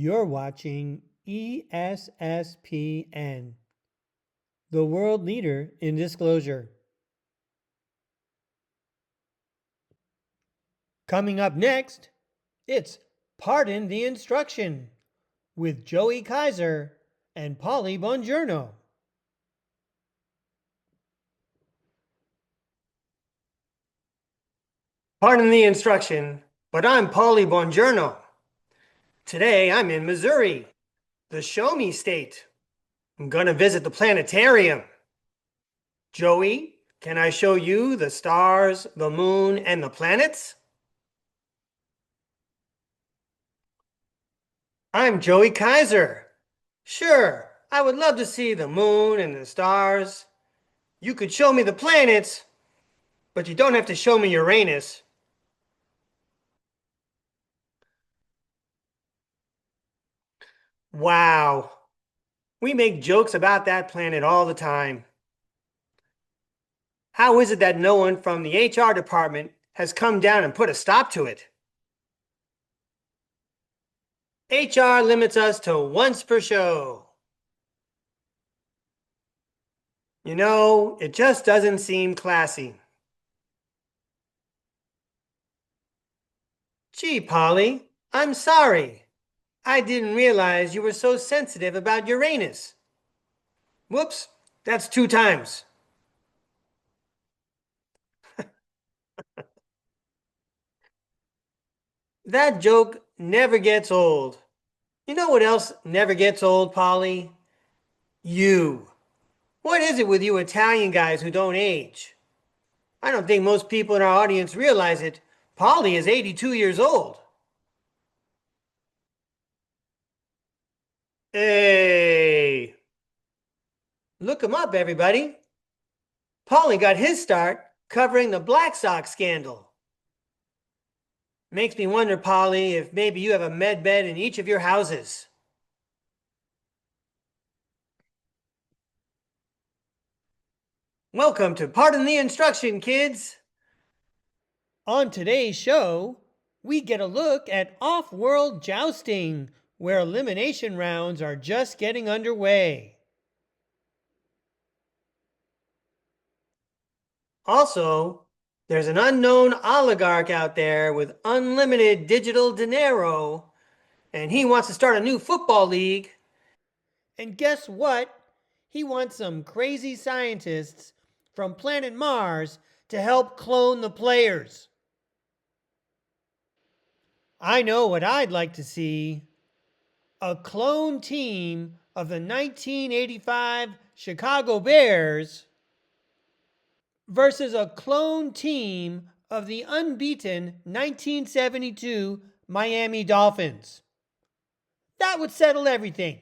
You're watching ESSPN, the world leader in disclosure. Coming up next, it's Pardon the Instruction with Joey Kaiser and Paulie Bongiorno. Pardon the instruction, but I'm Paulie Bongiorno. Today I'm in Missouri, the show me state. I'm going to visit the planetarium. Joey, can I show you the stars, the moon, and the planets? I'm Joey Kaiser. Sure, I would love to see the moon and the stars. You could show me the planets, but you don't have to show me Uranus. Wow. We make jokes about that planet all the time. How is it that no one from the HR department has come down and put a stop to it? HR limits us to once per show. You know, it just doesn't seem classy. Gee, Polly, I'm sorry. I didn't realize you were so sensitive about Uranus. Whoops, that's 2 times. That joke never gets old. You know what else never gets old, Polly? You. What is it with you Italian guys who don't age? I don't think most people in our audience realize it. Polly is 82 years old. Hey! Look him up, everybody. Paulie got his start covering the Black Sox scandal. Makes me wonder, Polly, if maybe you have a med bed in each of your houses. Welcome to Pardon the Instruction, kids. On today's show, we get a look at off-world jousting, where elimination rounds are just getting underway. Also, there's an unknown oligarch out there with unlimited digital dinero, and he wants to start a new football league. And guess what? He wants some crazy scientists from planet Mars to help clone the players. I know what I'd like to see. A clone team of the 1985 Chicago Bears versus a clone team of the unbeaten 1972 Miami Dolphins. That would settle everything.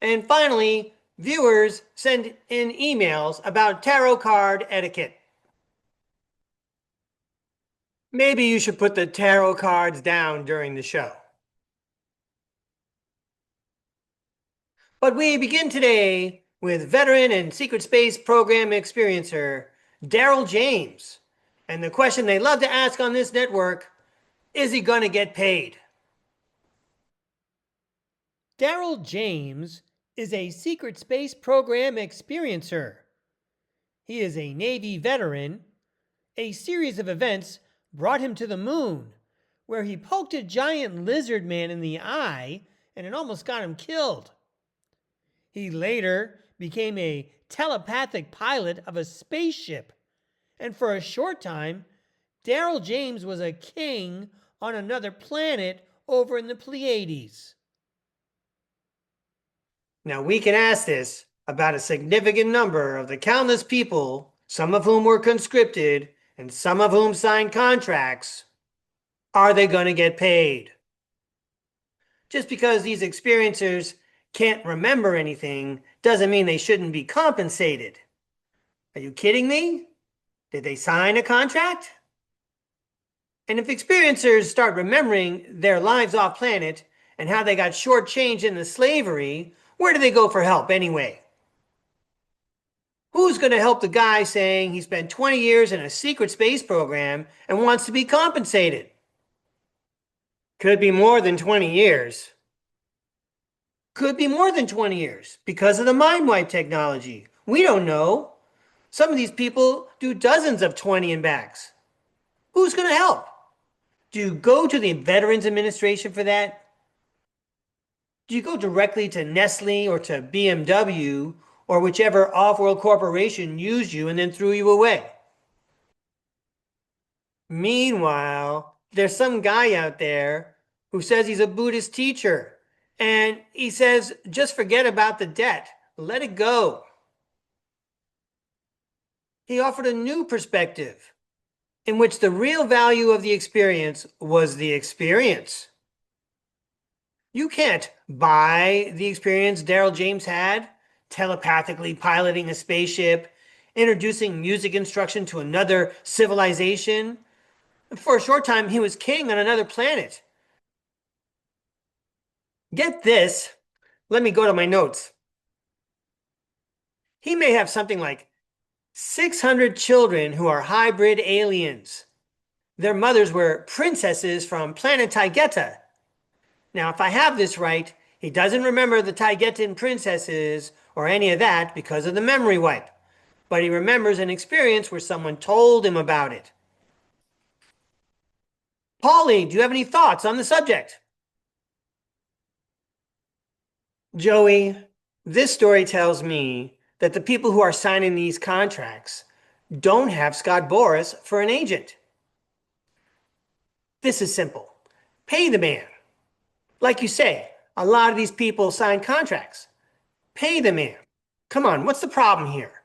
And finally, viewers send in emails about tarot card etiquette. Maybe you should put the tarot cards down during the show. But we begin today with veteran and secret space program experiencer Daryl James. And the question they love to ask on this network, is he going to get paid? Daryl James is a secret space program experiencer. He is a Navy veteran. A series of events brought him to the moon, where he poked a giant lizard man in the eye and it almost got him killed. He later became a telepathic pilot of a spaceship, and for a short time, Daryl James was a king on another planet over in the Pleiades. Now we can ask this about a significant number of the countless people, some of whom were conscripted and some of whom signed contracts. Are they going to get paid? Just because these experiencers can't remember anything doesn't mean they shouldn't be compensated. Are you kidding me? Did they sign a contract? And if experiencers start remembering their lives off planet and how they got shortchanged in the slavery, where do they go for help anyway? Who's going to help the guy saying he spent 20 years in a secret space program and wants to be compensated? Could be more than 20 years. Could be more than 20 years because of the mind wipe technology. We don't know. Some of these people do dozens of 20 and backs. Who's going to help? Do you go to the Veterans Administration for that? Do you go directly to Nestle or to BMW or whichever off-world corporation used you and then threw you away? Meanwhile, there's some guy out there who says he's a Buddhist teacher, and he says, just forget about the debt. Let it go. He offered a new perspective in which the real value of the experience was the experience. You can't buy the experience Daryl James had, telepathically piloting a spaceship, introducing music instruction to another civilization. For a short time, he was king on another planet. Get this. Let me go to my notes. He may have something like 600 children who are hybrid aliens. Their mothers were princesses from planet Taygeta. Now, if I have this right, he doesn't remember the Taygetan princesses or any of that because of the memory wipe, but he remembers an experience where someone told him about it. Paulie, do you have any thoughts on the subject? Joey, this story tells me that the people who are signing these contracts don't have Scott Boras for an agent. This is simple. Pay the man. Like you say, a lot of these people sign contracts. Pay the man. Come on, what's the problem here?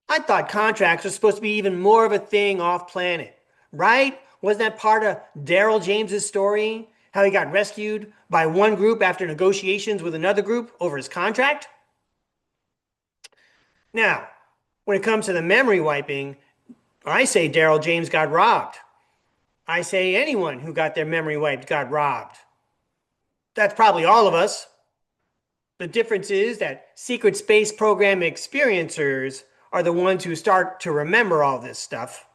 I thought contracts were supposed to be even more of a thing off planet, right? Wasn't that part of Daryl James's story? How he got rescued by one group after negotiations with another group over his contract? Now, when it comes to the memory wiping, I say Daryl James got robbed. I say anyone who got their memory wiped got robbed. That's probably all of us. The difference is that secret space program experiencers are the ones who start to remember all this stuff.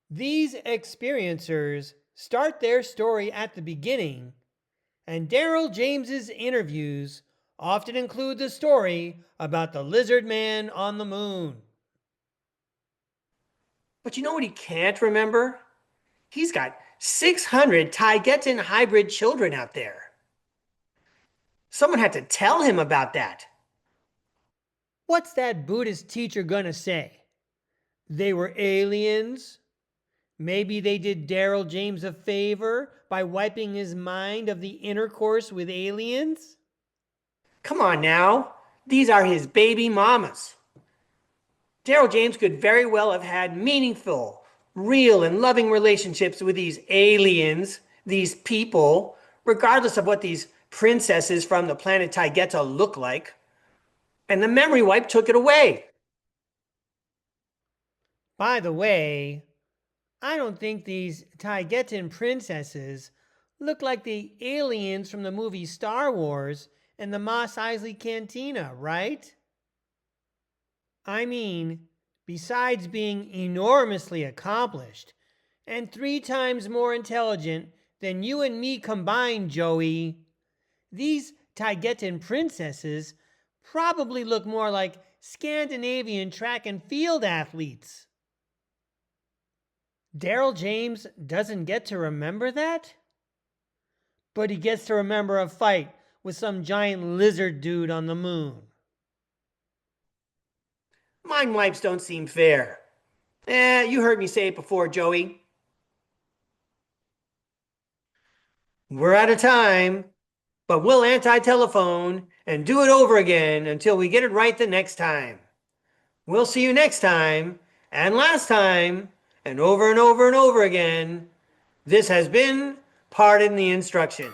These experiencers start their story at the beginning, and Daryl James's interviews often include the story about the lizard man on the moon. But you know what he can't remember? He's got 600 Taygetan hybrid children out there. Someone had to tell him about that. What's that Buddhist teacher gonna say? They were aliens? Maybe they did Daryl James a favor by wiping his mind of the intercourse with aliens? Come on now. These are his baby mamas. Daryl James could very well have had meaningful, real, and loving relationships with these aliens, these people, regardless of what these princesses from the planet Taygeta look like. And the memory wipe took it away. By the way, I don't think these Taygetan princesses look like the aliens from the movie Star Wars and the Mos Eisley Cantina, right? I mean, besides being enormously accomplished and 3 times more intelligent than you and me combined, Joey, these Taygetan princesses probably look more like Scandinavian track and field athletes. Daryl James doesn't get to remember that? But he gets to remember a fight with some giant lizard dude on the moon. Mind wipes don't seem fair. You heard me say it before, Joey. We're out of time, but we'll anti-telephone and do it over again until we get it right the next time. We'll see you next time, and last time, and over and over and over again. This has been Pardon the Instruction.